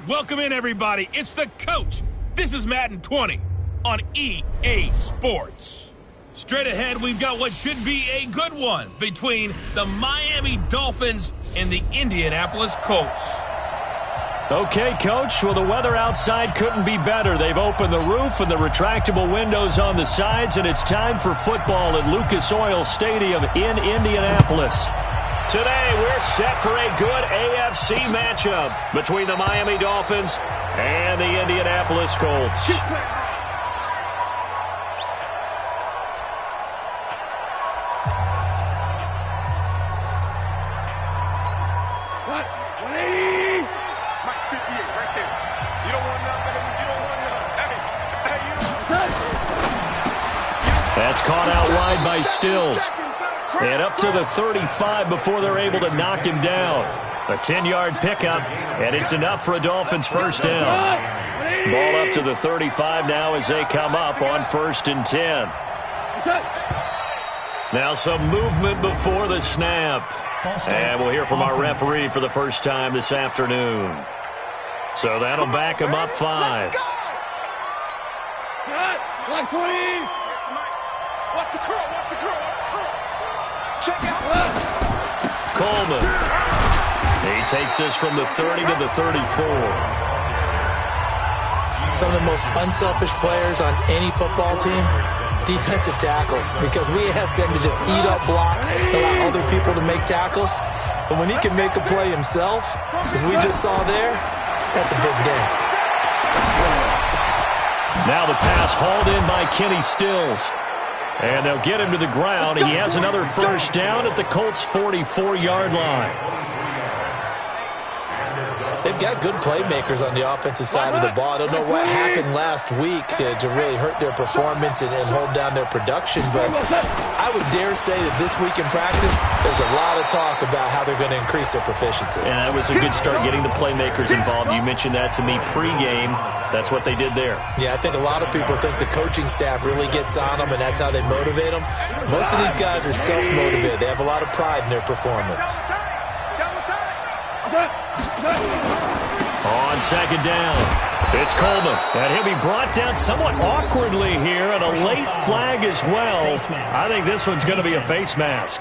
Welcome in, everybody. It's the coach. This is Madden 20 on EA Sports. Straight ahead, we've got what should be a good one between the Miami Dolphins and the Indianapolis Colts. Okay, Coach. Well, the weather outside couldn't be better. They've opened the roof and the retractable windows on the sides, and it's time for football at Lucas Oil Stadium in Indianapolis. Today, we're set for a good AFC matchup between the Miami Dolphins and the Indianapolis Colts. That's caught out wide by Stills. And up to the 35 before they're able to knock him down. A 10-yard pickup, and it's enough for a Dolphins first down. Ball up to the 35 now as they come up on 1st and 10. Now some movement before the snap. And we'll hear from our referee for the first time this afternoon. So that'll back him up 5. Black 20. Watch the curl, watch the curl. Check out. Coleman. He takes this from the 30 to the 34. Some of the most unselfish players on any football team, defensive tackles, because we ask them to just eat up blocks, allow other people to make tackles. But when he can make a play himself, as we just saw there, that's a big day. Now the pass hauled in by Kenny Stills. And they'll get him to the ground. He has another first down at the Colts' 44-yard line. They've got good playmakers on the offensive side of the ball. I don't know what happened last week to really hurt their performance and hold down their production, but I would dare say that this week in practice, there's a lot of talk about how they're going to increase their proficiency. And that was a good start getting the playmakers involved. You mentioned that to me pregame. That's what they did there. Yeah, I think a lot of people think the coaching staff really gets on them, and that's how they motivate them. Most of these guys are self-motivated. They have a lot of pride in their performance. On 2nd down, it's Coleman. And he'll be brought down somewhat awkwardly here, and a late flag as well. I think this one's going to be a face mask.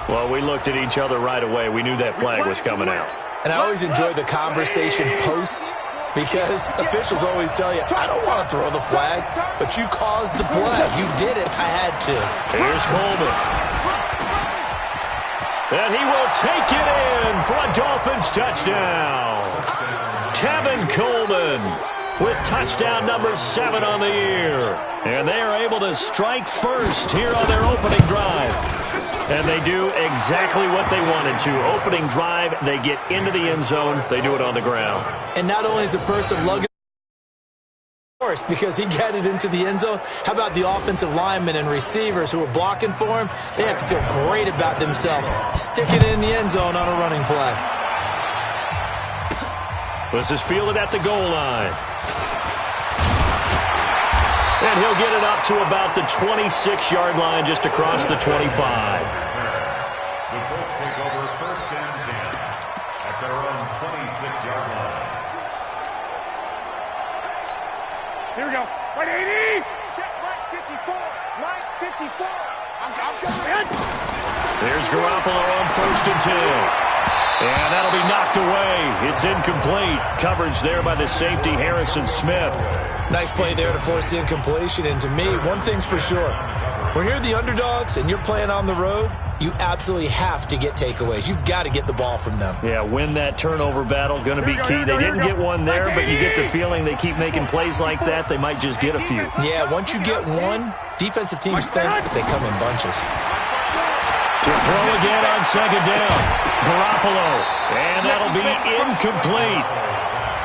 Well, we looked at each other right away. We knew that flag was coming out. And I always enjoy the conversation post, because officials always tell you, I don't want to throw the flag, but you caused the play. You did it. I had to. Here's Coleman. And he will take it in for a Dolphins touchdown. Tevin Coleman with touchdown number 7 on the year. And they are able to strike first here on their opening drive. And they do exactly what they wanted to. Opening drive, they get into the end zone. They do it on the ground. And not only is the person lugging because he got it into the end zone, how about the offensive linemen and receivers who are blocking for him? They have to feel great about themselves, sticking it in the end zone on a running play. This is fielded at the goal line. And he'll get it up to about the 26-yard line, just across the 25. The Colts take over 1st and 10 at their own 26-yard line. Here we go. Right 80. Check right 54. Right 54. I'm coming. There's Garoppolo on 1st and 10. And that'll be knocked away. It's incomplete. Coverage there by the safety, Harrison Smith. Nice play there to force the incompletion. And to me, one thing's for sure. When you're the underdogs and you're playing on the road, you absolutely have to get takeaways. You've got to get the ball from them. Yeah, win that turnover battle, going to be key. They didn't get one there, but you get the feeling they keep making plays like that, they might just get a few. Yeah, once you get one, defensive teams think they come in bunches. To throw again on 2nd down. Garoppolo. And that'll be incomplete.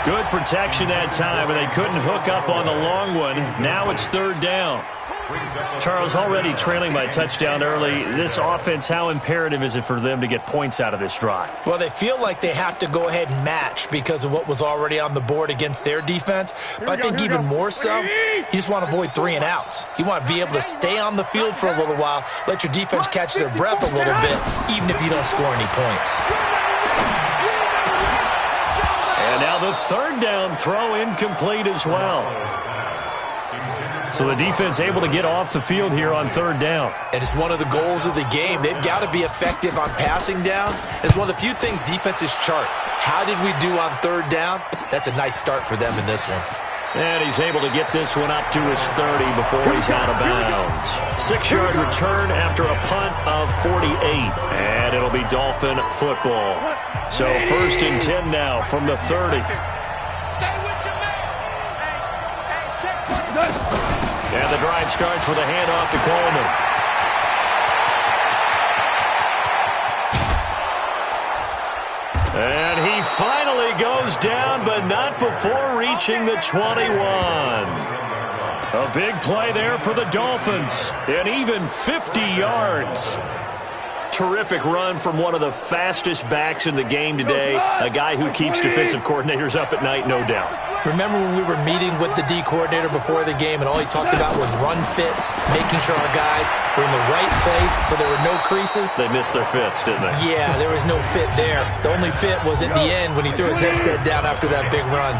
Good protection that time, and they couldn't hook up on the long one. Now it's 3rd down. Charles, already trailing by touchdown early. This offense, how imperative is it for them to get points out of this drive? Well, they feel like they have to go ahead and match because of what was already on the board against their defense. But I think even more so, you just want to avoid 3 and outs. You want to be able to stay on the field for a little while, let your defense catch their breath a little bit, even if you don't score any points. And now the third down throw incomplete as well. So the defense able to get off the field here on third down. And it's one of the goals of the game. They've got to be effective on passing downs. It's one of the few things defenses chart. How did we do on third down? That's a nice start for them in this one. And he's able to get this one up to his 30 before he's out of bounds. 6-yard return after a punt of 48. And it'll be Dolphin football. So 1st and 10 now from the 30. And the drive starts with a handoff to Coleman. And he finally goes down, but not before reaching the 21. A big play there for the Dolphins, and even 50 yards. Terrific run from one of the fastest backs in the game today, a guy who keeps defensive coordinators up at night, no doubt. Remember when we were meeting with the D coordinator before the game and all he talked about was run fits, making sure our guys were in the right place so there were no creases? They missed their fits, didn't they? Yeah, there was no fit there. The only fit was at the end when he threw his headset down after that big run.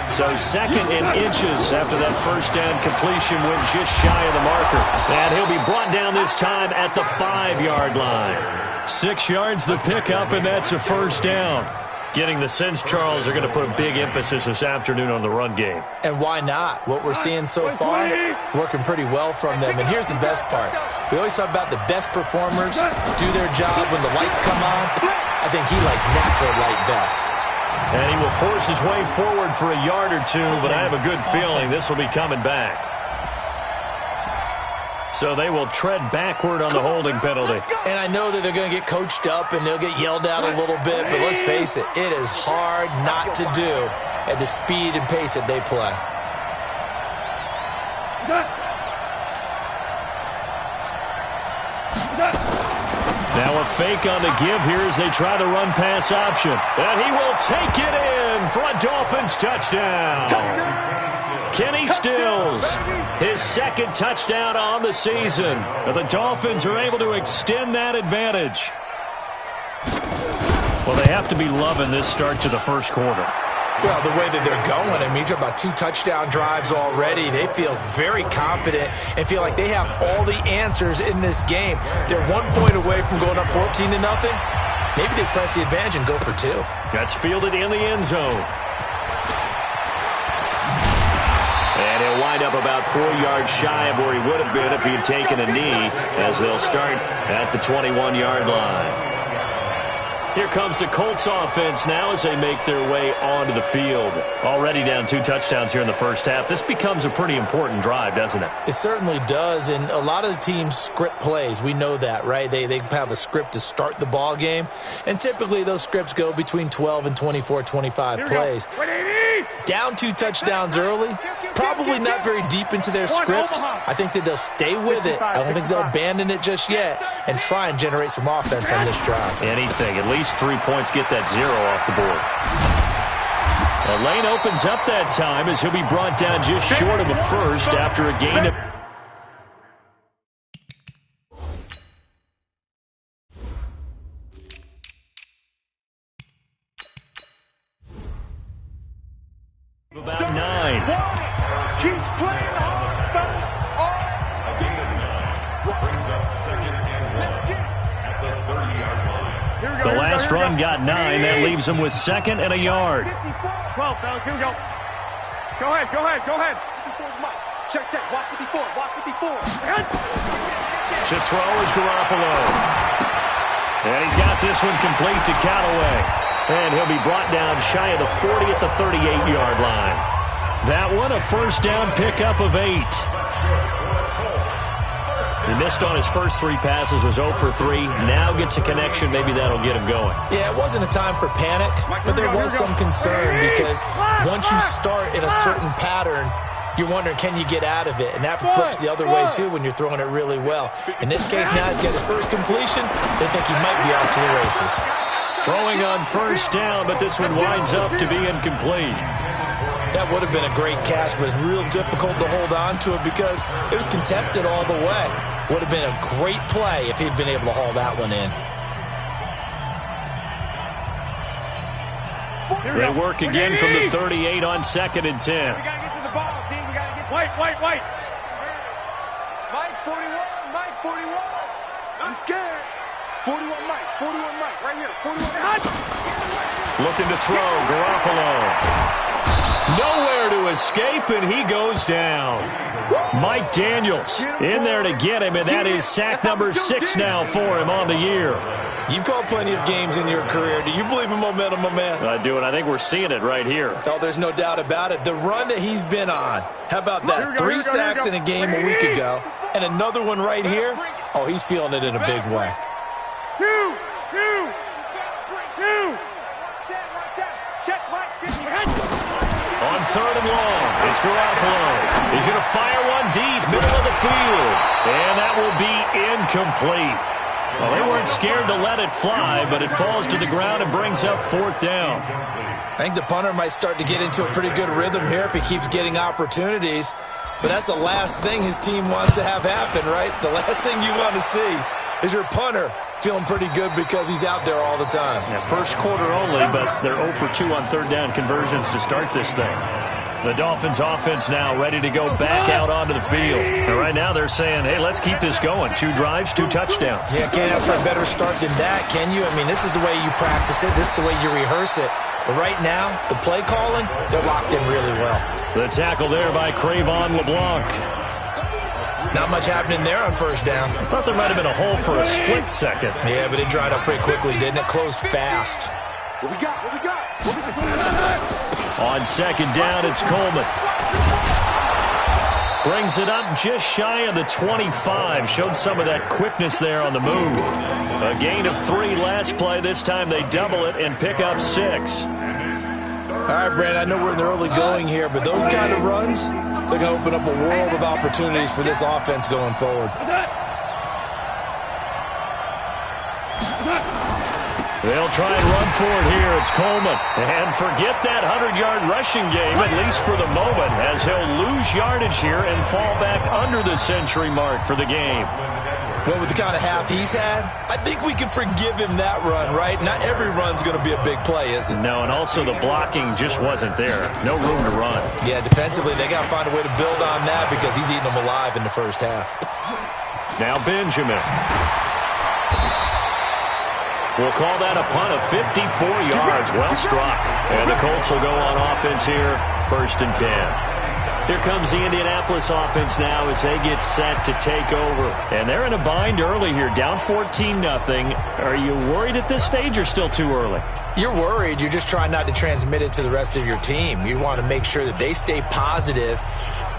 So 2nd and inches after that first down completion went just shy of the marker. And he'll be brought down this time at the 5-yard line. 6 yards the pickup, and that's a first down. Getting the sense, Charles, are going to put a big emphasis this afternoon on the run game. And why not? What we're seeing so far is working pretty well from them. And here's the best part. We always talk about the best performers do their job when the lights come on. I think he likes natural light best. And he will force his way forward for a yard or two, but I have a good feeling this will be coming back. So they will tread backward on the holding penalty. And I know that they're going to get coached up and they'll get yelled at a little bit, but let's face it, it is hard not to do at the speed and pace that they play. Now a fake on the give here as they try the run-pass option. And he will take it in for a Dolphins touchdown. Kenny Stills, his 2nd touchdown on the season. And the Dolphins are able to extend that advantage. Well, they have to be loving this start to the first quarter. Well, the way that they're going, I mean, you're talking about 2 touchdown drives already. They feel very confident and feel like they have all the answers in this game. They're 1 point away from going up 14-0. Maybe they press the advantage and go for 2. That's fielded in the end zone. And he'll wind up about 4 yards shy of where he would have been if he had taken a knee, as they'll start at the 21-yard line. Here comes the Colts offense now as they make their way onto the field. Already down 2 touchdowns here in the first half. This becomes a pretty important drive, doesn't it? It certainly does, and a lot of the teams script plays. We know that, right? They have a script to start the ball game, and typically those scripts go between 12 and 24, 25 plays. Down 2 touchdowns early, probably not very deep into their script. I think that they'll stay with it. I don't think they'll abandon it just yet and try and generate some offense on this drive. Anything. At least 3 points, get that 0 off the board. The lane opens up that time as he'll be brought down just short of a first after a gain of... about 9. Keep playing hard, fellas. Brings up 2nd and 1 at the 30-yard line. The last run got 9. That leaves him with 2nd and a yard. 12, fellas. Here we go. Go ahead. Check. Watch 54. To throw is Garoppolo. And he's got this one complete to Callaway. And he'll be brought down shy of the 40 at the 38-yard line. That one, a first down pickup of 8. He missed on his first 3 passes, was 0 for 3. Now gets a connection. Maybe that'll get him going. Yeah, it wasn't a time for panic, but there was some concern because once you start in a certain pattern, you're wondering, can you get out of it? And that flips the other way, too, when you're throwing it really well. In this case, now he's got his first completion. They think he might be off to the races. Throwing on first down, but this one winds up to be incomplete. That would have been a great catch, but it's real difficult to hold on to it because it was contested all the way. Would have been a great play if he'd been able to haul that one in. They work again from the 38 on 2nd and 10. We got to get to the ball, team. We got to get to White. Mike 41. Mike 41. I'm scared. 41 Mike. Right here. 41 Mike. Looking to throw. Garoppolo. Nowhere to escape, and he goes down. Mike Daniels in there to get him, and that is sack number 6 now for him on the year. You've called plenty of games in your career. Do you believe in momentum, my man? I do, and I think we're seeing it right here. Oh, there's no doubt about it. The run that he's been on. How about that? 3 sacks in a game a week ago, and another one right here. Oh, he's feeling it in a big way. Two. Check Mike. On 3rd and long, it's Garoppolo. He's going to fire one deep, middle of the field. And that will be incomplete. Well, they weren't scared to let it fly, but it falls to the ground and brings up 4th down. I think the punter might start to get into a pretty good rhythm here if he keeps getting opportunities. But that's the last thing his team wants to have happen, right? The last thing you want to see is your punter feeling pretty good because he's out there all the time. Yeah, first quarter only, but they're 0 for 2 on 3rd down conversions to start this thing. The Dolphins offense now ready to go back out onto the field. And right now they're saying, hey, let's keep this going. 2 drives, 2 touchdowns. Yeah, can't ask for a better start than that, can you? I mean, this is the way you practice it. This is the way you rehearse it. But right now, the play calling, they're locked in really well. The tackle there by Crayvon LeBlanc. Not much happening there on 1st down. I thought there might have been a hole for a split second. Yeah, but it dried up pretty quickly, didn't it? Closed fast. What we got? On 2nd down, it's Coleman. Brings it up just shy of the 25. Showed some of that quickness there on the move. A gain of 3 last play. This time they double it and pick up 6. All right, Brad, I know we're in the early going here, but those kind of runs, they're going to open up a world of opportunities for this offense going forward. They'll try and run for it here. It's Coleman. And forget that 100-yard rushing game, at least for the moment, as he'll lose yardage here and fall back under the century mark for the game. Well, with the kind of half he's had, I think we can forgive him that run, right? Not every run's going to be a big play, is it? No, and also the blocking just wasn't there. No room to run. Yeah, defensively, they got to find a way to build on that because he's eating them alive in the 1st half. Now Benjamin. We'll call that a punt of 54 yards. Well struck. And the Colts will go on offense here, 1st and 10. Here comes the Indianapolis offense now as they get set to take over. And they're in a bind early here, down 14-0. Are you worried at this stage or still too early? You're worried. You're just trying not to transmit it to the rest of your team. You want to make sure that they stay positive.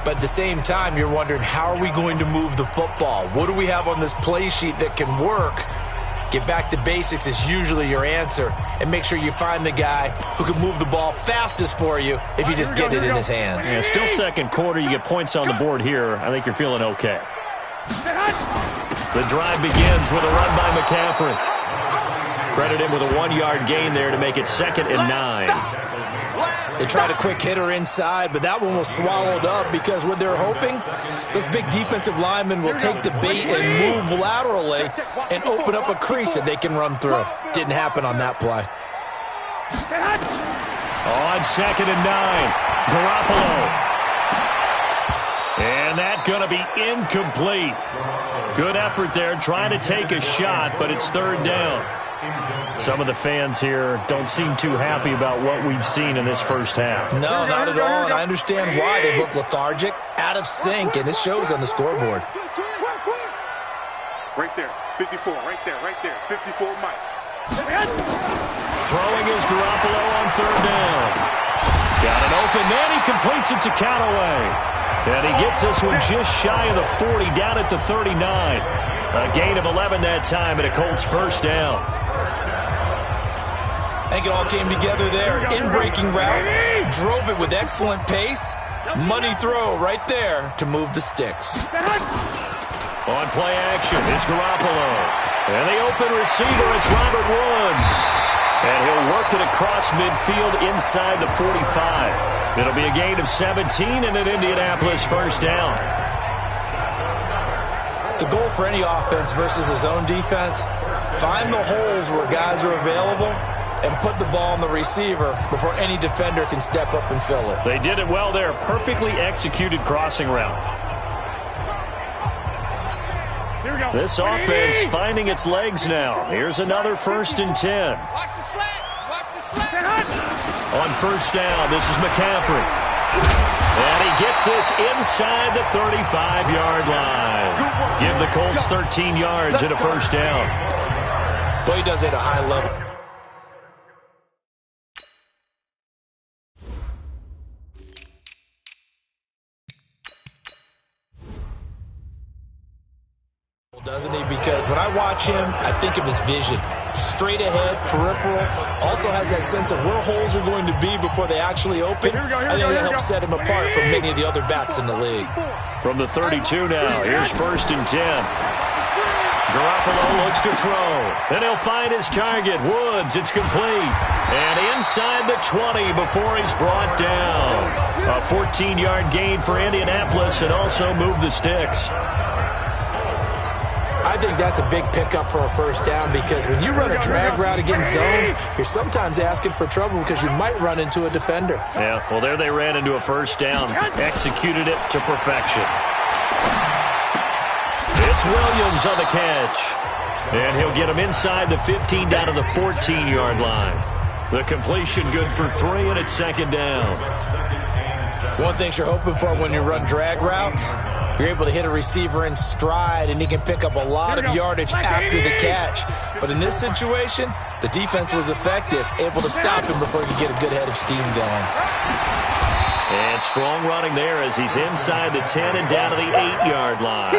But at the same time, you're wondering, how are we going to move the football? What do we have on this play sheet that can work? Get back to basics is usually your answer. And make sure you find the guy who can move the ball fastest for you if you just get it in his hands. Yeah, still 2nd quarter. You get points on the board here. I think you're feeling okay. The drive begins with a run by McCaffrey. Credit him with a 1-yard gain there to make it 2nd and 9. They tried a quick hitter inside, but that one was swallowed up because what they're hoping, those big defensive linemen will take the bait and move laterally and open up a crease that they can run through. Didn't happen on that play. On 2nd and 9, Garoppolo. And that's going to be incomplete. Good effort there, trying to take a shot, but it's 3rd down. Some of the fans here don't seem too happy about what we've seen in this 1st half. No, not at all, and I understand why. They look lethargic, out of sync, and it shows on the scoreboard. Right there, 54, right there, 54 Mike. Throwing is Garoppolo on 3rd down. Got it open, then he completes it to Callaway. And he gets this one just shy of the 40, down at the 39. A gain of 11 that time, and a Colts 1st down. I think it all came together there. In-breaking route, drove it with excellent pace. Money throw right there to move the sticks. On play action, it's Garoppolo. And the open receiver, it's Robert Woods. And he'll work it across midfield inside the 45. It'll be a gain of 17 and an Indianapolis 1st down. The goal for any offense versus a zone defense, find the holes where guys are available and put the ball on the receiver before any defender can step up and fill it. They did it well there. Perfectly executed crossing route. Here we go. This offense finding its legs now. Here's another 1st and 10. Watch the slats. Watch the slats. On 1st down, this is McCaffrey. And he gets this inside the 35-yard line. Give the Colts 13 yards and a 1st down. But he does it at a high level. Doesn't he? Because when I watch him, I think of his vision. Straight ahead, peripheral. Also has that sense of where holes are going to be before they actually open. I think that helps set him apart from many of the other backs in the league. From the 32 now, here's 1st and 10. Garoppolo looks to throw. Then he'll find his target. Woods, it's complete. And inside the 20 before he's brought down. A 14-yard gain for Indianapolis and also move the sticks. I think that's a big pickup for a 1st down because when you run a drag route against zone, you're sometimes asking for trouble because you might run into a defender. Yeah, well, there they ran into a 1st down. Executed it to perfection. It's Williams on the catch. And he'll get him inside the 15 down to the 14-yard line. The completion good for 3, and it's 2nd down. One thing you're hoping for when you run drag routes, you're able to hit a receiver in stride, and he can pick up a lot of yardage after the catch. But in this situation, the defense was effective, able to stop him before he could get a good head of steam going. And strong running there as he's inside the 10 and down to the 8-yard line.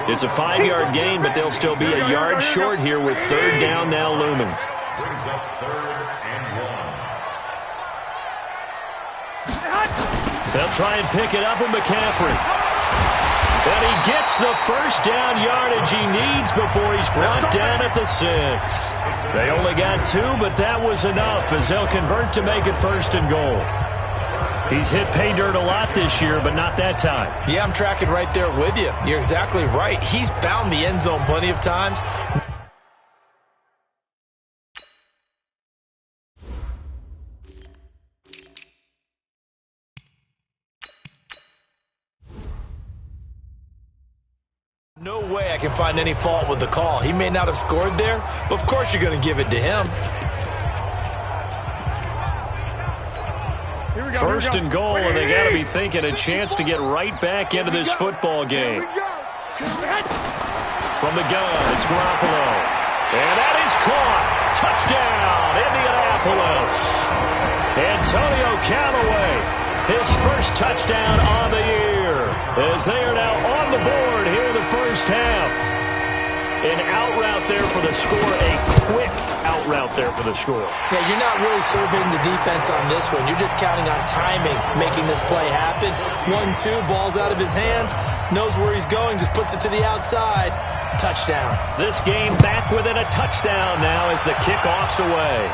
It's a 5-yard gain, but they'll still be a yard short here with 3rd down now looming. Brings up 3rd and 1. They'll try and pick it up with McCaffrey. And he gets the 1st down yardage he needs before he's brought down at the 6. They only got 2, but that was enough as they'll convert to make it 1st and goal. He's hit pay dirt a lot this year, but not that time. Yeah, I'm tracking right there with you. You're exactly right. He's found the end zone plenty of times. No way I can find any fault with the call. He may not have scored there, but of course you're going to give it to him. 1st and goal, and they got to be thinking a chance to get right back into this football game. From the gun, it's Garoppolo. And that is caught. Touchdown, Indianapolis. Antonio Callaway, his 1st touchdown on the year, as they are now on the board here in the 1st half. An out route there for the score, a quick out route there for the score. Yeah, you're not really surveying the defense on this one. You're just counting on timing, making this play happen. 1-2, ball's out of his hands, knows where he's going, just puts it to the outside. Touchdown. This game back within a touchdown now as the kickoff's away.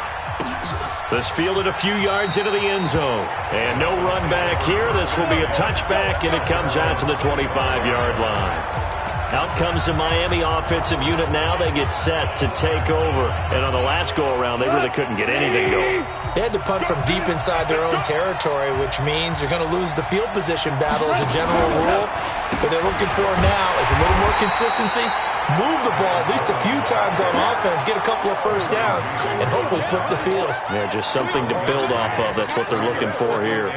This fielded a few yards into the end zone. And no run back here. This will be a touchback, and it comes out to the 25-yard line. Out comes the Miami offensive unit now. They get set to take over. And on the last go-around, they really couldn't get anything going. They had to punt from deep inside their own territory, which means they're going to lose the field position battle as a general rule. What they're looking for now is a little more consistency, move the ball at least a few times on offense, get a couple of 1st downs, and hopefully flip the field. Yeah, just something to build off of. That's what they're looking for here.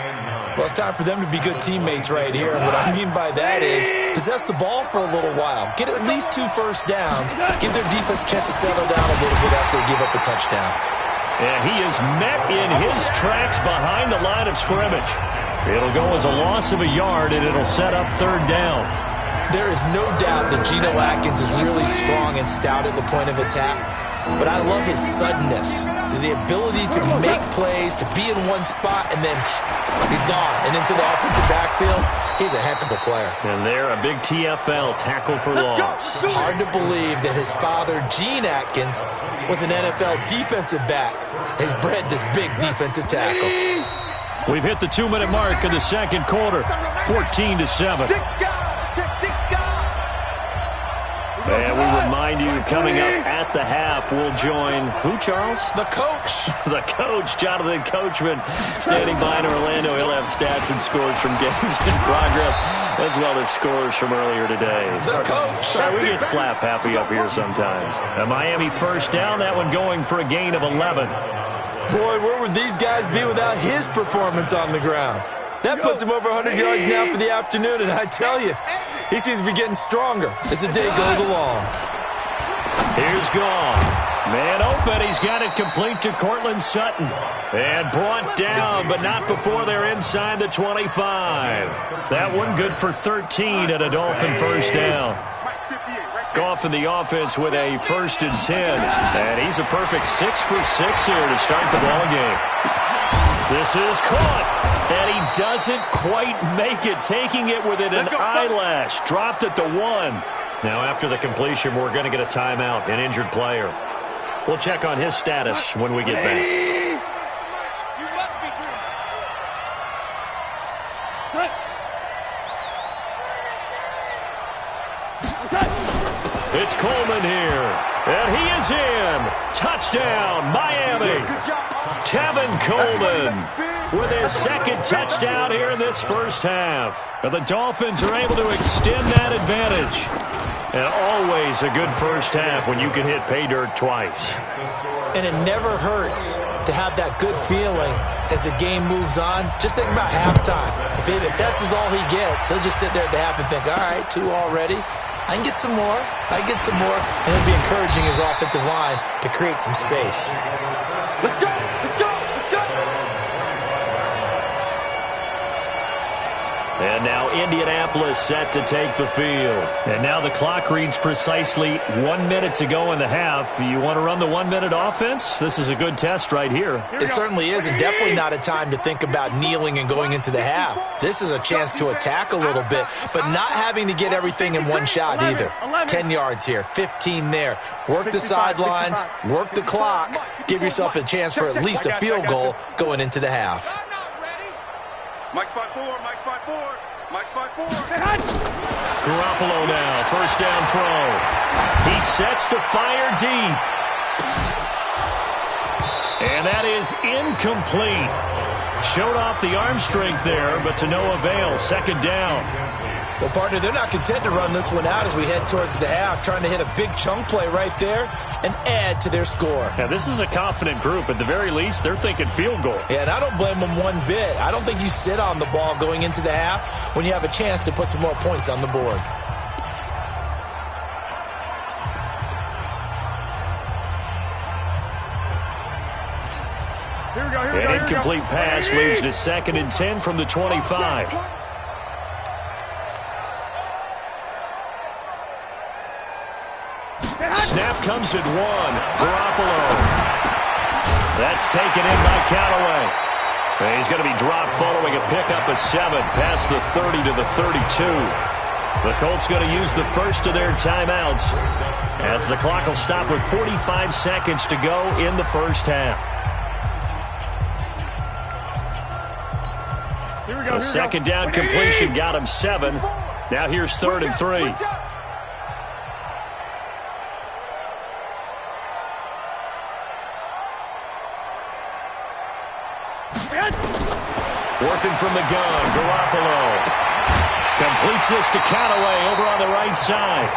Well, it's time for them to be good teammates right here. And what I mean by that is possess the ball for a little while. Get at least 2 1st downs. Give their defense a chance to settle down a little bit after they give up a touchdown. And he is met in his tracks behind the line of scrimmage. It'll go as a loss of a yard, and it'll set up 3rd down. There is no doubt that Geno Atkins is really strong and stout at the point of attack. But I love his suddenness, the ability to make plays, to be in one spot, and then he's gone. And into the offensive backfield, he's a heck of a player. And there, a big TFL tackle for loss. Hard to believe that his father, Gene Atkins, was an NFL defensive back. Has bred this big defensive tackle. We've hit the 2-minute mark in the 2nd quarter, 14-7. And we remind remind you, coming up at the half, we'll join who, Charles? The coach. The coach, Jonathan Coachman, standing by in Orlando. He'll have stats and scores from games in progress, as well as scores from earlier today. The coach. We get slap happy up here sometimes. A Miami first down, that one going for a gain of 11. Boy, where would these guys be without his performance on the ground? That puts him over 100 yards now for the afternoon, and I tell you, he seems to be getting stronger as the day goes along. Here's Gone. Man open. He's got it complete to Cortland Sutton. And brought down, but not before they're inside the 25. That one good for 13 at a Dolphin first down. Goff in the offense with a 1st and 10. And he's a perfect 6 for 6 here to start the ball game. This is caught. And he doesn't quite make it, taking it within an eyelash. Dropped at the 1. Now after the completion, we're going to get a timeout, an injured player. We'll check on his status when we get back. It's Coleman here, and he is in. Touchdown, Miami. Tevin Coleman with his 2nd touchdown here in this first half. And the Dolphins are able to extend that advantage. And always a good first half when you can hit pay dirt twice. And it never hurts to have that good feeling as the game moves on. Just think about halftime. If that's all he gets, he'll just sit there at the half and think, all right, 2 already. I can get some more. I can get some more. And he'll be encouraging his offensive line to create some space. Let's go! Let's go! Let's go! And now Indianapolis set to take the field. And now the clock reads precisely 1 minute to go in the half. You want to run the 1 minute offense? This is a good test right here. It certainly is, and definitely not a time to think about kneeling and going into the half. This is a chance to attack a little bit, but not having to get everything in one shot either. 10 yards here, 15 there. Work the sidelines, work the clock. Give yourself a chance for at least a field goal going into the half. Mike's 5-4, Mike's 5-4, Mike's 5-4. Garoppolo now, first down throw. He sets to fire deep. And that is incomplete. Showed off the arm strength there, but to no avail. 2nd down. Well, partner, they're not content to run this one out as we head towards the half, trying to hit a big chunk play right there and add to their score. Yeah, this is a confident group. At the very least, they're thinking field goal. Yeah, and I don't blame them one bit. I don't think you sit on the ball going into the half when you have a chance to put some more points on the board. An incomplete pass leads to 2nd and 10 from the 25. Snap comes at 1. Garoppolo. That's taken in by Callaway. And he's going to be dropped following a pickup of 7 past the 30 to the 32. The Colts going to use the first of their timeouts as the clock will stop with 45 seconds to go in the first half. The 2nd down completion got him 7. Now here's 3rd and 3. Working from the gun, Garoppolo. Completes this to Callaway over on the right side.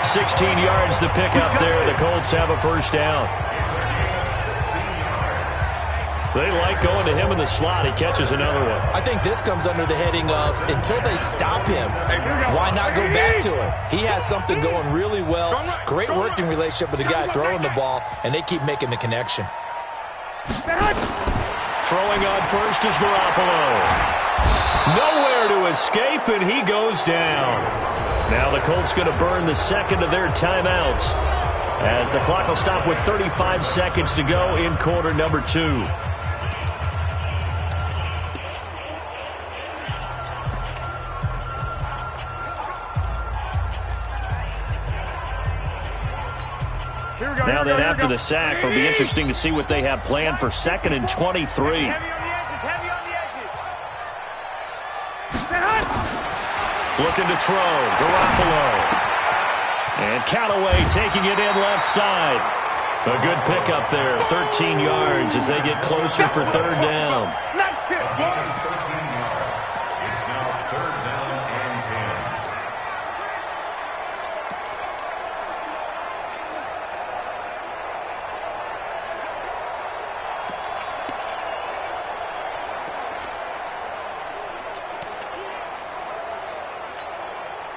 16 yards to pick up there. The Colts have a first down. They like going to him in the slot. He catches another one. I think this comes under the heading of until they stop him, why not go back to it? He has something going really well. Great working relationship with the guy throwing the ball, and they keep making the connection. Throwing on first is Garoppolo. Nowhere to escape, and he goes down. Now the Colts going to burn the 2nd of their timeouts as the clock will stop with 35 seconds to go in quarter number 2. Now then, after the sack, it'll be interesting to see what they have planned for 2nd and 23. Heavy on the edges, heavy on the edges. Looking to throw, Garoppolo. And Callaway taking it in left side. A good pickup there, 13 yards as they get closer for third down. Nice hit, boy. 13 yards. It's now third down and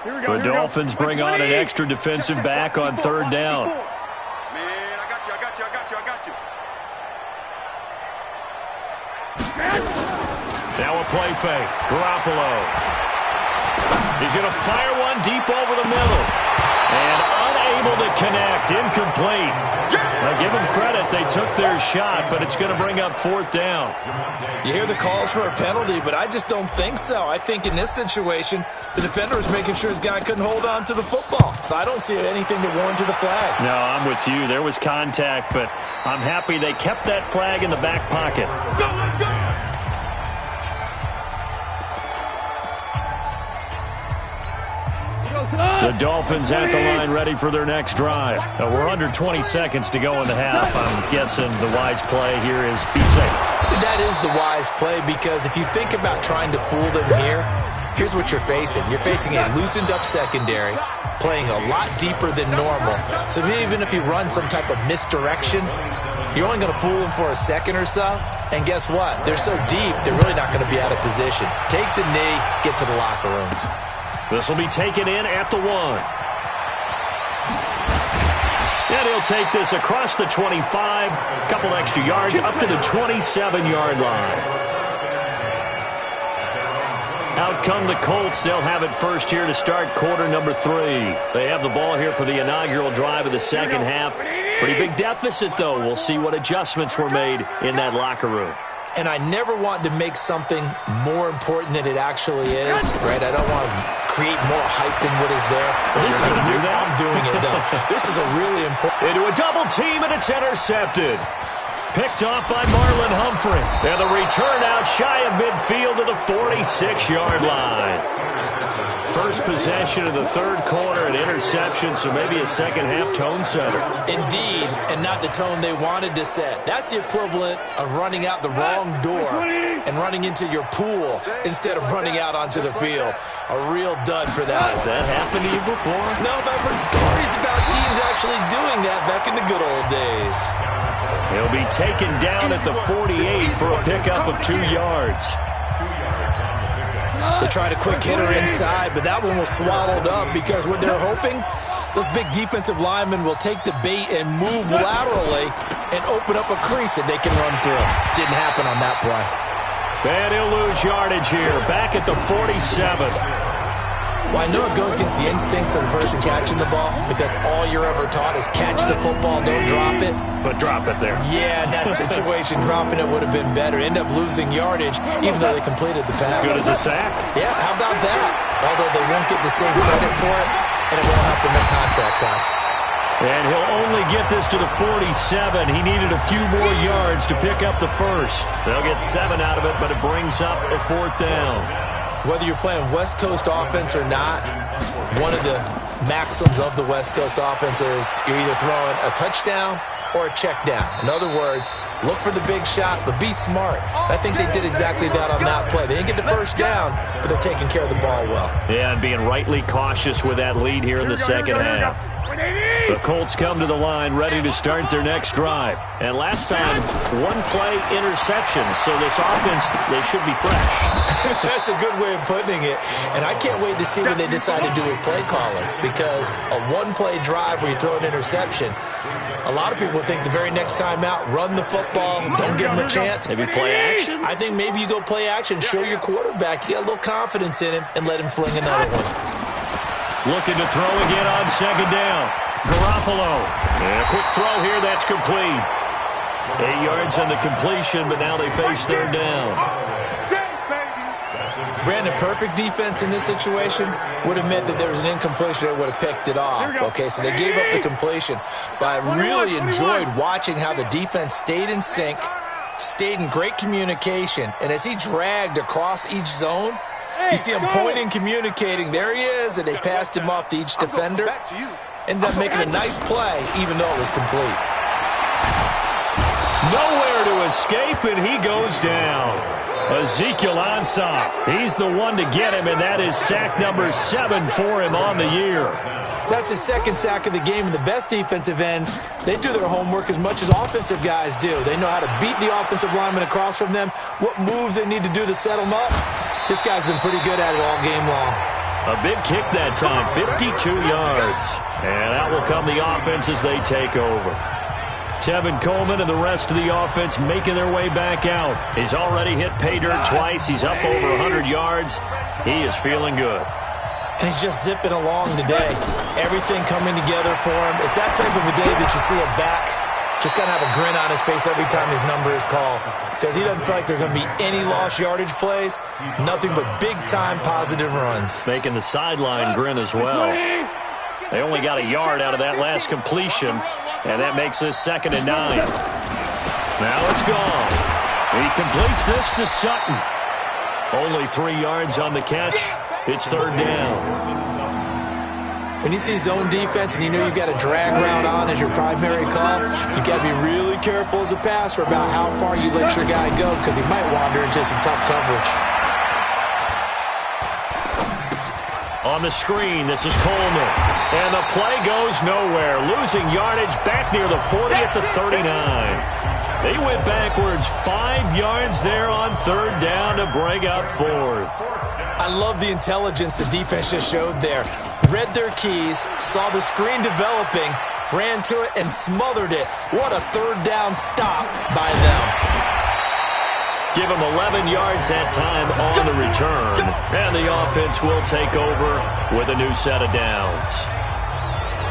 10. The Dolphins bring on an extra defensive back on third down. Now a play fake. Garoppolo. He's going to fire one deep over the middle. And unable to connect. Incomplete. Now give them credit. They took their shot, but it's going to bring up fourth down. You hear the calls for a penalty, but I just don't think so. I think in this situation, the defender was making sure his guy couldn't hold on to the football. So I don't see anything to warrant the flag. No, I'm with you. There was contact, but I'm happy they kept that flag in the back pocket. Let's go. The Dolphins at the line ready for their next drive. We're under 20 seconds to go in the half. I'm guessing the wise play here is be safe. That is the wise play because if you think about trying to fool them here, here's what you're facing. You're facing a loosened up secondary, playing a lot deeper than normal. So even if you run some type of misdirection, you're only going to fool them for a second or so. And guess what? They're so deep, they're really not going to be out of position. Take the knee, get to the locker room. This will be taken in at the 1. And he'll take this across the 25, a couple extra yards up to the 27-yard line. Out come the Colts. They'll have it first here to start quarter number 3. They have the ball here for the inaugural drive of the second half. Pretty big deficit, though. We'll see what adjustments were made in that locker room. And I never want to make something more important than it actually is, right? I don't want to create more hype than what is there. But this is a real, I'm doing it, though. This is a really important. Into a double team, and it's intercepted. Picked off by Marlon Humphrey. And the return out shy of midfield to the 46-yard line. First possession of the third quarter, an interception, so maybe a second-half tone setter. Indeed, and not the tone they wanted to set. That's the equivalent of running out the wrong door and running into your pool instead of running out onto the field. A real dud for that. Has that happened to you before? No, but I've heard stories about teams actually doing that back in the good old days. He'll be taken down at the 48 for a pickup of 2 yards. They tried a quick hitter inside, but that one was swallowed up because what they're hoping, those big defensive linemen will take the bait and move laterally and open up a crease that they can run through. Didn't happen on that play. And he'll lose yardage here, back at the 47. Well, I know it goes against the instincts of the person catching the ball because all you're ever taught is catch the football, don't drop it. But drop it there. Yeah, in that situation, dropping it would have been better. End up losing yardage, even though they completed the pass. As good as a sack. Yeah, how about that? Although they won't get the same credit for it, and it won't help in their contract time. And he'll only get this to the 47. He needed a few more yards to pick up the first. They'll get 7 out of it, but it brings up a fourth down. Whether you're playing West Coast offense or not, one of the maxims of the West Coast offense is you're either throwing a touchdown or a check down. In other words, look for the big shot, but be smart. I think they did exactly that on that play. They didn't get the first down, but they're taking care of the ball well. Yeah, and being rightly cautious with that lead here in the second half. The Colts come to the line ready to start their next drive. And last time, one-play interception, so this offense, they should be fresh. That's a good way of putting it. And I can't wait to see what they decide to do with play calling, because a one-play drive where you throw an interception, a lot of people think the very next time out, run the football, don't give them a chance. Maybe play action? I think maybe you go play action, show your quarterback, you got a little confidence in him, and let him fling another one. Looking to throw again on second down. Garoppolo. And a quick throw here, that's complete. 8 yards on the completion, but now they face third down. Brandon, perfect defense in this situation would have meant that there was an incompletion that would have picked it off. Okay, so they gave up the completion. But I really enjoyed watching how the defense stayed in sync, stayed in great communication, and as he dragged across each zone, you see him pointing, communicating. There he is, and they passed him off to each defender. Ended up making a nice play, even though it was complete. Nowhere to escape, and he goes down. Ezekiel Ansah, he's the one to get him, and that is sack number 7 for him on the year. That's his second sack of the game, and the best defensive ends, they do their homework as much as offensive guys do. They know how to beat the offensive lineman across from them, what moves they need to do to set them up. This guy's been pretty good at it all game long. A big kick that time, 52 yards. And out will come the offense as they take over. Tevin Coleman and the rest of the offense making their way back out. He's already hit pay dirt twice. He's up over 100 yards. He is feeling good. And he's just zipping along today. Everything coming together for him. It's that type of a day that you see a back just kind of have a grin on his face every time his number is called, because he doesn't feel like there's going to be any lost yardage plays, nothing but big-time positive runs. Making the sideline grin as well. They only got a yard out of that last completion, and that makes this 2nd and 9. Now it's gone. He completes this to Sutton. Only 3 yards on the catch. It's 3rd down. When you see zone defense and you know you've got a drag route on as your primary call, you've got to be really careful as a passer about how far you let your guy go, because he might wander into some tough coverage. On the screen, this is Coleman. And the play goes nowhere. Losing yardage back near the 40 at the 39. They went backwards 5 yards there on 3rd down to bring up 4th. I love the intelligence the defense just showed there. Read their keys, saw the screen developing, ran to it, and smothered it. What a 3rd down stop by them. Give him 11 yards that time on the return. And the offense will take over with a new set of downs.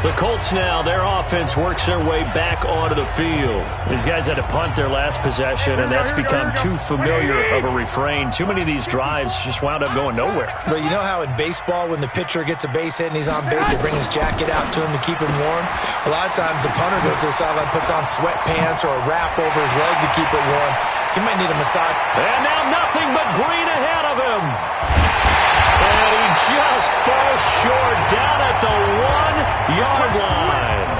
The Colts now, their offense works their way back onto the field. These guys had to punt their last possession, and that's become too familiar of a refrain. Too many of these drives just wound up going nowhere. But you know how in baseball, when the pitcher gets a base hit and he's on base, they bring his jacket out to him to keep him warm? A lot of times the punter goes to the sideline, puts on sweatpants or a wrap over his leg to keep it warm. He might need a massage. And now nothing but green ahead of him. And he just falls short down at the 1-yard line.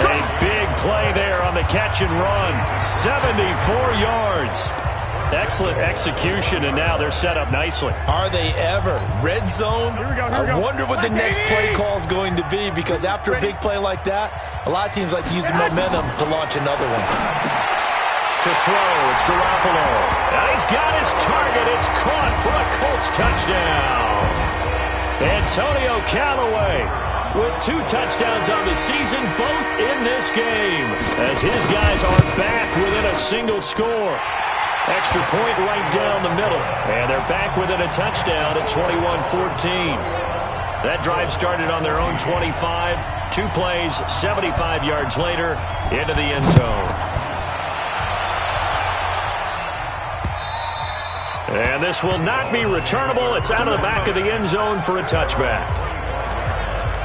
A big play there on the catch and run. 74 yards. Excellent execution, and now they're set up nicely. Are they ever? Red zone? I wonder what the next play call is going to be, because after a big play like that, a lot of teams like to use the momentum to launch another one. To throw, it's Garoppolo. And he's got his target. It's caught for a Colts touchdown. Antonio Callaway with 2 touchdowns on the season, both in this game, as his guys are back within a single score. Extra point right down the middle, and they're back within a touchdown at 21-14. That drive started on their own 25. 2 plays, 75 yards later, into the end zone. And this will not be returnable. It's out of the back of the end zone for a touchback.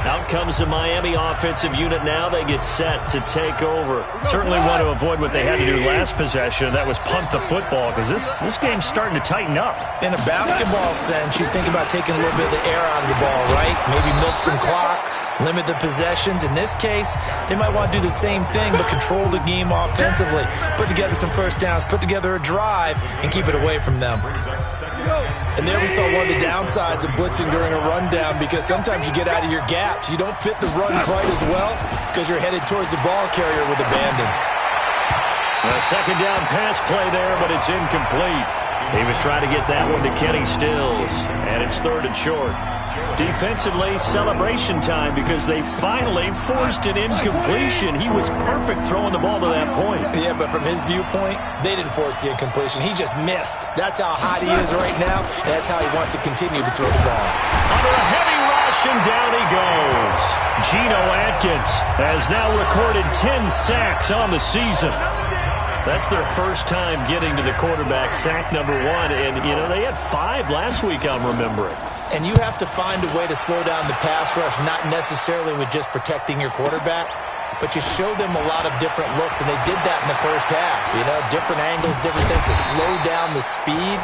Out comes the Miami offensive unit now. They get set to take over. Certainly want to avoid what they had to do last possession. That was punt the football, because this game's starting to tighten up. In a basketball sense, you think about taking a little bit of the air out of the ball, right? Maybe milk some clock, limit the possessions. In this case, they might want to do the same thing, but control the game offensively. Put together some first downs, put together a drive, and keep it away from them. And there we saw one of the downsides of blitzing during a rundown, because sometimes you get out of your gaps. You don't fit the run quite as well because you're headed towards the ball carrier with abandon. A 2nd down pass play there, but it's incomplete. He was trying to get that one to Kenny Stills, and it's 3rd and short. Defensively, celebration time, because they finally forced an incompletion. He was perfect throwing the ball to that point. Yeah, but from his viewpoint, they didn't force the incompletion. He just missed. That's how hot he is right now, and that's how he wants to continue to throw the ball. Under a heavy rush, and down he goes. Geno Atkins has now recorded 10 sacks on the season. That's their first time getting to the quarterback, sack number 1. And, you know, they had 5 last week, I'm remembering. And you have to find a way to slow down the pass rush, not necessarily with just protecting your quarterback, but you show them a lot of different looks, and they did that in the first half. You know, different angles, different things to slow down the speed.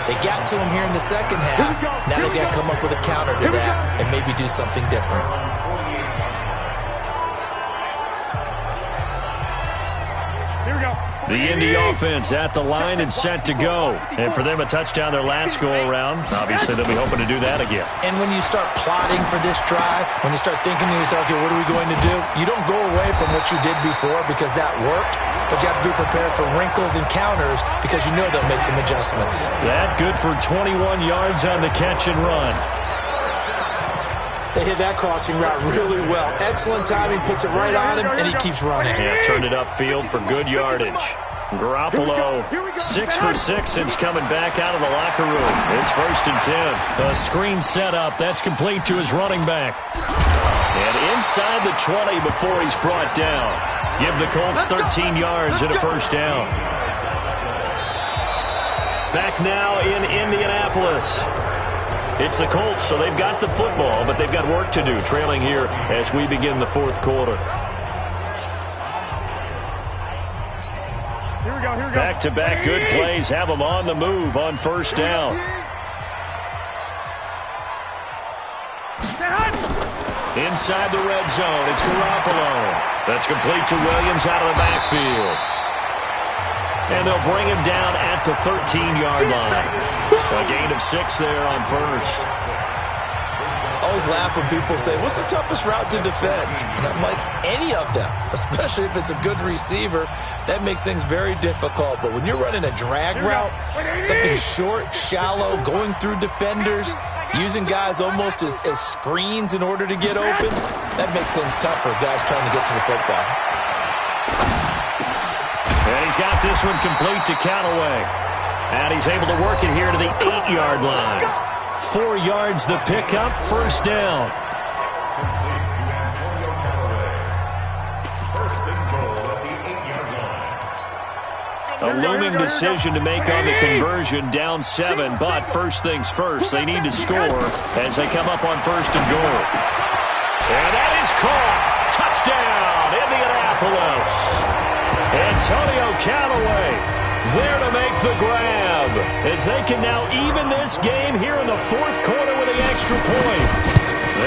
They got to him here in the second half. Now they got to come up with a counter to that and maybe do something different. Here we go. The Indy offense at the line and set to go. And for them, a touchdown their last go-around. Obviously, they'll be hoping to do that again. And when you start plotting for this drive, when you start thinking to yourself, okay, what are we going to do? You don't go away from what you did before because that worked, but you have to be prepared for wrinkles and counters because you know they'll make some adjustments. That good for 21 yards on the catch and run. They hit that crossing route really well. Excellent timing, puts it right on him, and he keeps running. Yeah, turned it upfield for good yardage. Garoppolo, 6 for 6 since coming back out of the locker room. It's 1st and 10. A screen set up. That's complete to his running back. And inside the 20 before he's brought down. Give the Colts 13 yards and a first down. Back now in Indianapolis. It's the Colts, so they've got the football, but they've got work to do, trailing here as we begin the fourth quarter. Here we go. Back-to-back good plays have them on the move on first down. Inside the red zone, it's Garoppolo. That's complete to Williams out of the backfield. And they'll bring him down at the 13-yard line. A gain of 6 there on first. I always laugh when people say, what's the toughest route to defend? And I'm like, any of them, especially if it's a good receiver. That makes things very difficult. But when you're running a drag route, something short, shallow, going through defenders, using guys almost as screens in order to get open, that makes things tough for guys trying to get to the football. And he's got this one complete to Callaway. And he's able to work it here to the 8-yard line. 4 yards the pickup, first down. A looming decision to make on the conversion, down 7, but first things first, they need to score as they come up on 1st and goal. And that is caught. Touchdown, Indianapolis. Antonio Callaway there to make the grab as they can now even this game here in the fourth quarter with an extra point.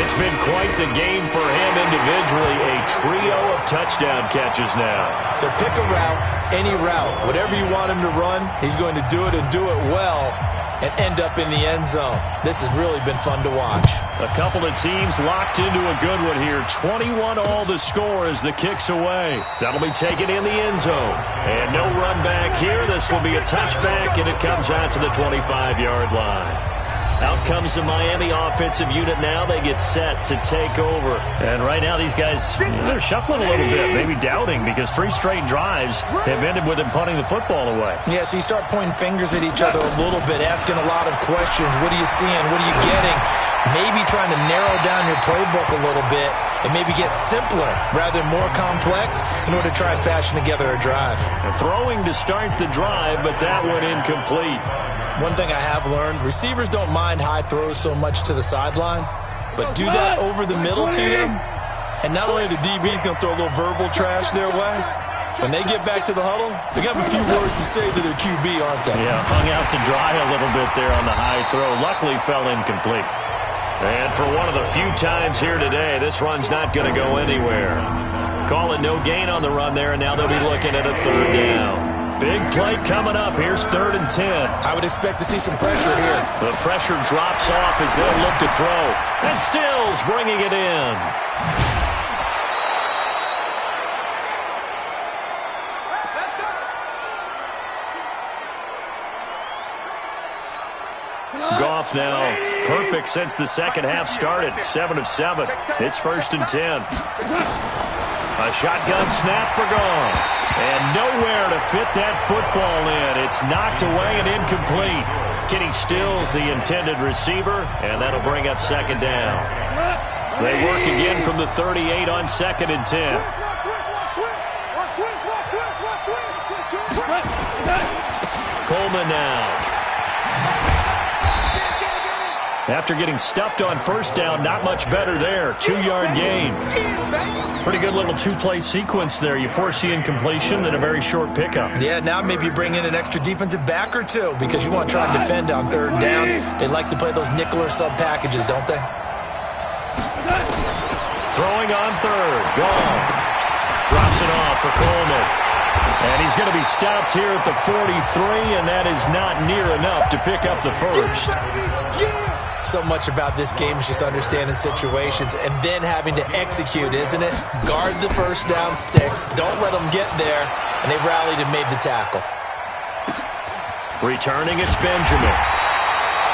It's been quite the game for him individually, a trio of touchdown catches now. So pick a route, any route, whatever you want him to run, he's going to do it and do it well and end up in the end zone. This has really been fun to watch. A couple of teams locked into a good one here. 21 all the score as the kick's away. That'll be taken in the end zone. And no run back here. This will be a touchback, and it comes out to the 25-yard line. Out comes the Miami offensive unit now. They get set to take over. And right now these guys, they're shuffling a little bit, maybe doubting, because 3 straight drives have ended with them punting the football away. Yeah, so you start pointing fingers at each other a little bit, asking a lot of questions. What are you seeing? What are you getting? Maybe trying to narrow down your playbook a little bit and maybe get simpler rather than more complex in order to try and fashion together a drive. Throwing to start the drive, but that one incomplete. One thing I have learned, receivers don't mind high throws so much to the sideline, but do that over the middle to them, and not only are the DBs going to throw a little verbal trash their way, when they get back to the huddle, they got a few words to say to their QB, aren't they? Yeah, hung out to dry a little bit there on the high throw. Luckily fell incomplete. And for one of the few times here today, this run's not going to go anywhere. Call it no gain on the run there, and now they'll be looking at a 3rd down. Big play coming up. Here's 3rd and 10. I would expect to see some pressure here. The pressure drops off as they'll look to throw. And Stills bringing it in. Goff now perfect since the second half started. 7 of 7. It's 1st and 10. A shotgun snap for Goff. And nowhere to fit that football in. It's knocked away and incomplete. Kenny Stills, the intended receiver, and that'll bring up 2nd down. They work again from the 38 on 2nd and 10. Coleman now. After getting stuffed on 1st down, not much better there. 2-yard gain. Pretty good little 2-play sequence there. You force the incompletion, then a very short pickup. Yeah, now maybe you bring in an extra defensive back or two because you want to try and defend on 3rd down. They like to play those nickel or sub packages, don't they? Throwing on 3rd. Goff drops it off for Coleman. And he's He's going to be stopped here at the 43, and that is not near enough to pick up the first. So much about this game is just understanding situations and then having to execute, isn't it? Guard the first down sticks. Don't let them get there. And they rallied and made the tackle. Returning, it's Benjamin.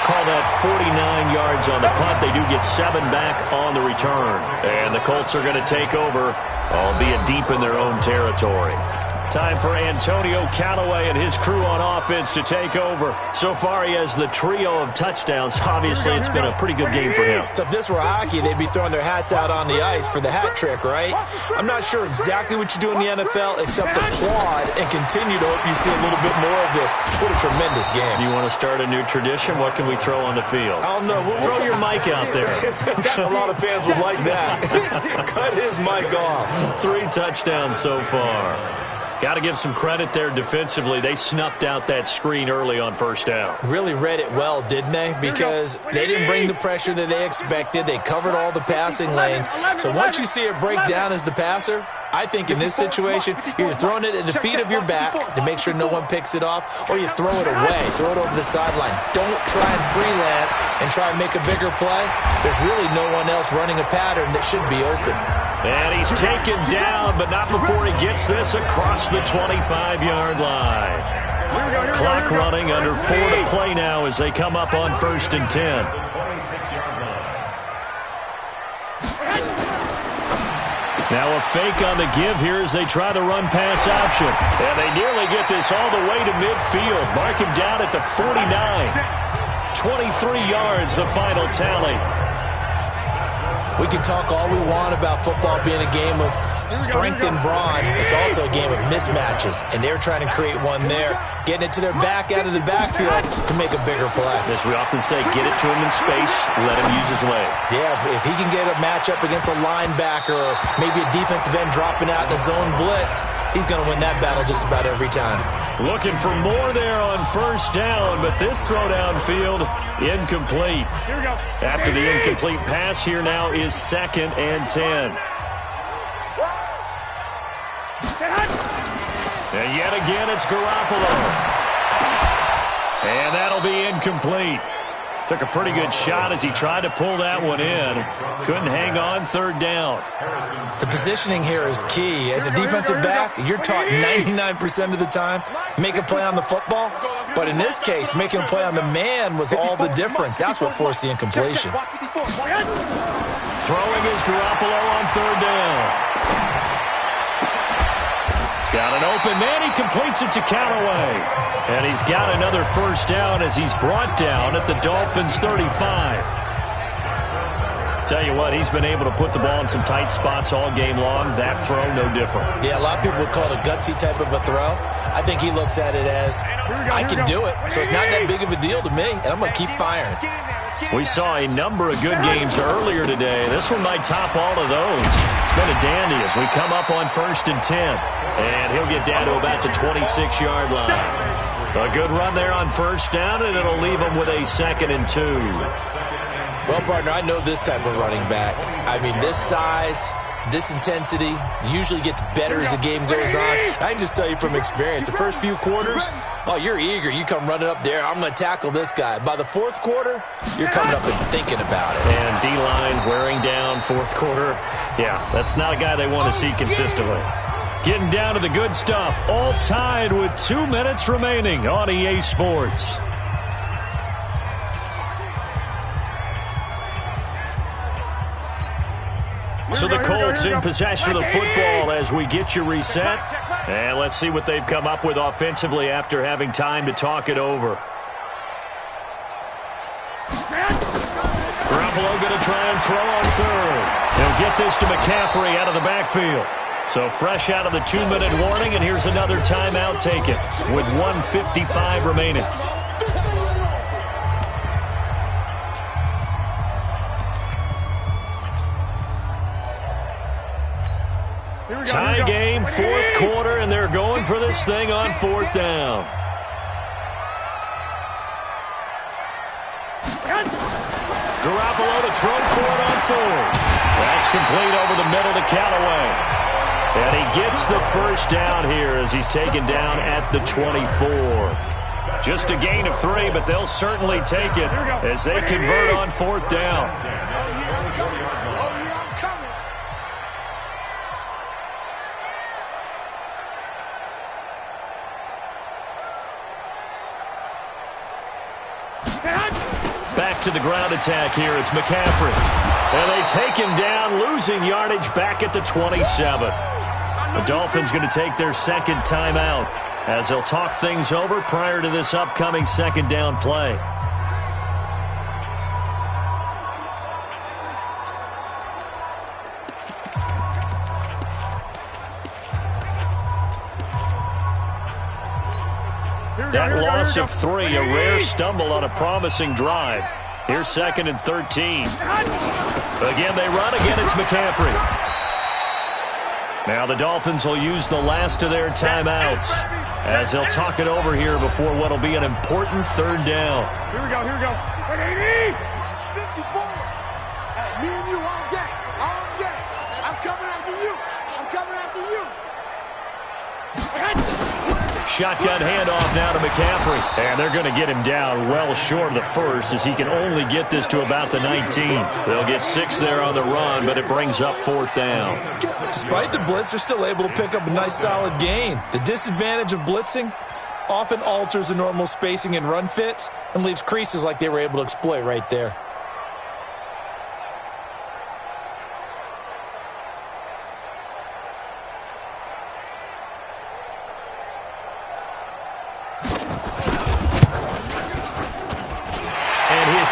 Call that 49 yards on the punt. They do get 7 back on the return. And the Colts are going to take over, albeit deep in their own territory. Time for Antonio Callaway and his crew on offense to take over. So far, he has the trio of touchdowns. Obviously, it's been a pretty good game for him. So if this were hockey, they'd be throwing their hats out on the ice for the hat trick, right? I'm not sure exactly what you do in the NFL, except applaud and continue to hope you see a little bit more of this. What a tremendous game. You want to start a new tradition? What can we throw on the field? I don't know. Throw your mic out there. A lot of fans would like that. Cut his mic off. 3 touchdowns so far. Got to give some credit there defensively. They snuffed out that screen early on first down. Really read it well, didn't they? Because they didn't bring the pressure that they expected. They covered all the passing lanes. So once you see it break down as the passer, I think in this situation, you're throwing it at the feet of your back to make sure no one picks it off, or you throw it away, throw it over the sideline. Don't try and freelance and try and make a bigger play. There's really no one else running a pattern that should be open. And he's taken down, but not before he gets this across the 25-yard line. Clock running, under 4 to play now as they come up on 1st and 10. Now a fake on the give here as they try the run-pass option. And they nearly get this all the way to midfield. Mark him down at the 49. 23 yards, the final tally. We can talk all we want about football being a game of strength and brawn. It's also a game of mismatches, and they're trying to create one there, getting it to their back out of the backfield to make a bigger play. As we often say, get it to him in space, let him use his leg. Yeah, if he can get a matchup against a linebacker or maybe a defensive end dropping out in a zone blitz, he's going to win that battle just about every time. Looking for more there on first down, but this throw downfield incomplete. After the incomplete pass, here now is 2nd and 10. And yet again, it's Garoppolo. And that'll be incomplete. Took a pretty good shot as he tried to pull that one in. Couldn't hang on, 3rd down. The positioning here is key. As a defensive back, you're taught 99% of the time, make a play on the football. But in this case, making a play on the man was all the difference. That's what forced the incompletion. Throwing is Garoppolo on 3rd down. He's got an open man. He completes it to Callaway. And he's got another first down as he's brought down at the Dolphins' 35. Tell you what, he's been able to put the ball in some tight spots all game long. That throw, no different. Yeah, a lot of people would call it a gutsy type of a throw. I think he looks at it as, I can do it, so it's not that big of a deal to me, and I'm going to keep firing. We saw a number of good games earlier today. This one might top all of those. It's been a dandy as we come up on 1st and 10. And he'll get down to about the 26-yard line. A good run there on first down, and it'll leave him with a 2nd and 2. Well, partner, I know this type of running back. I mean, this size, this intensity usually gets better as the game goes on. I can just tell you from experience, the first few quarters, oh, you're eager. You come running up there, I'm going to tackle this guy. By the 4th quarter, you're coming up and thinking about it. And D-line wearing down 4th quarter. Yeah, that's not a guy they want to see consistently. Getting down to the good stuff. All tied with 2 minutes remaining on EA Sports. So the Colts in possession of the football as we get you reset. And let's see what they've come up with offensively after having time to talk it over. Garoppolo going to try and throw on 3rd. He'll get this to McCaffrey out of the backfield. So fresh out of the 2-minute warning, and here's another timeout taken with 1:55 remaining. Tie game, 4th quarter, and they're going for this thing on 4th down. Garoppolo to throw for it on 4th. That's complete over the middle to Callaway. And he gets the first down here as he's taken down at the 24. Just a gain of 3, but they'll certainly take it as they convert on 4th down. Back to the ground attack here. It's McCaffrey. And they take him down, losing yardage back at the 27. The Dolphins going to take their second timeout as they'll talk things over prior to this upcoming second down play. That loss of 3, a rare stumble on a promising drive. Here's 2nd and 13. Again, they run. Again, it's McCaffrey. Now the Dolphins will use the last of their timeouts as they'll talk it over here before what will be an important 3rd down. Here we go, here we go. 80! 54! Me and you all day. All day. I'm coming after you. I'm coming after you. Shotgun handoff now to McCaffrey. And they're going to get him down well short of the first as he can only get this to about the 19. They'll get 6 there on the run, but it brings up 4th down. Despite the blitz, they're still able to pick up a nice solid gain. The disadvantage of blitzing often alters the normal spacing and run fits and leaves creases like they were able to exploit right there.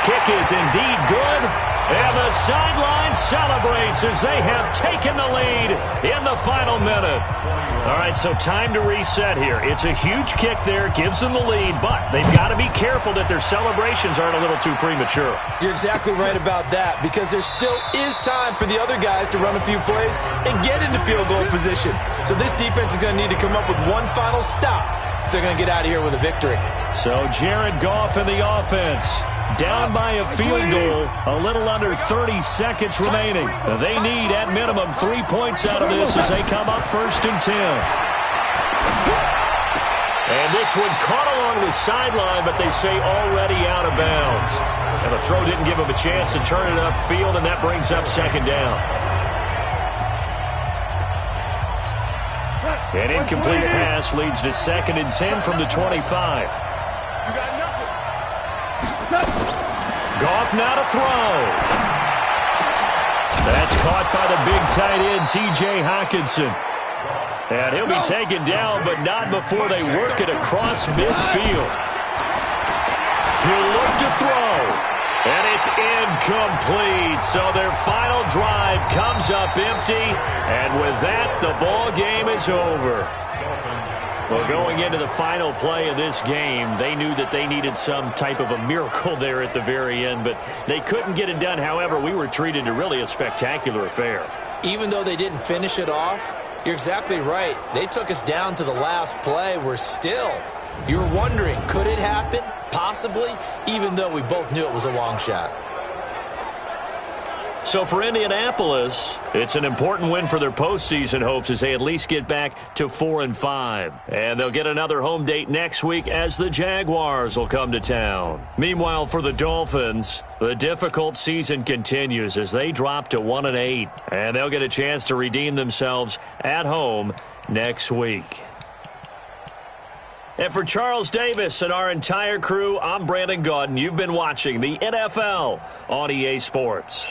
Kick is indeed good, and the sideline celebrates as they have taken the lead in the final minute. All right, so time to reset here. It's a huge kick there, gives them the lead, but they've got to be careful that their celebrations aren't a little too premature. You're exactly right about that, because there still is time for the other guys to run a few plays and get into field goal position. So this defense is going to need to come up with one final stop if they're going to get out of here with a victory. So Jared Goff in the offense. Down by a field goal, a little under 30 seconds remaining. They need, at minimum, 3 points out of this as they come up 1st and 10. And this one caught along the sideline, but they say already out of bounds. And the throw didn't give him a chance to turn it upfield, and that brings up 2nd down. An incomplete pass leads to 2nd and 10 from the 25. Goff now to throw. That's caught by the big tight end, T.J. Hockenson. And he'll be taken down, but not before they work it across midfield. He'll look to throw. And it's incomplete. So their final drive comes up empty. And with that, the ball game is over. Well, going into the final play of this game, they knew that they needed some type of a miracle there at the very end, but they couldn't get it done. However, we were treated to really a spectacular affair. Even though they didn't finish it off, you're exactly right. They took us down to the last play. You were wondering, could it happen? Possibly, even though we both knew it was a long shot. So for Indianapolis, it's an important win for their postseason hopes as they at least get back to 4-5. And they'll get another home date next week as the Jaguars will come to town. Meanwhile, for the Dolphins, the difficult season continues as they drop to 1-8. And they'll get a chance to redeem themselves at home next week. And for Charles Davis and our entire crew, I'm Brandon Gaudin. You've been watching the NFL on EA Sports.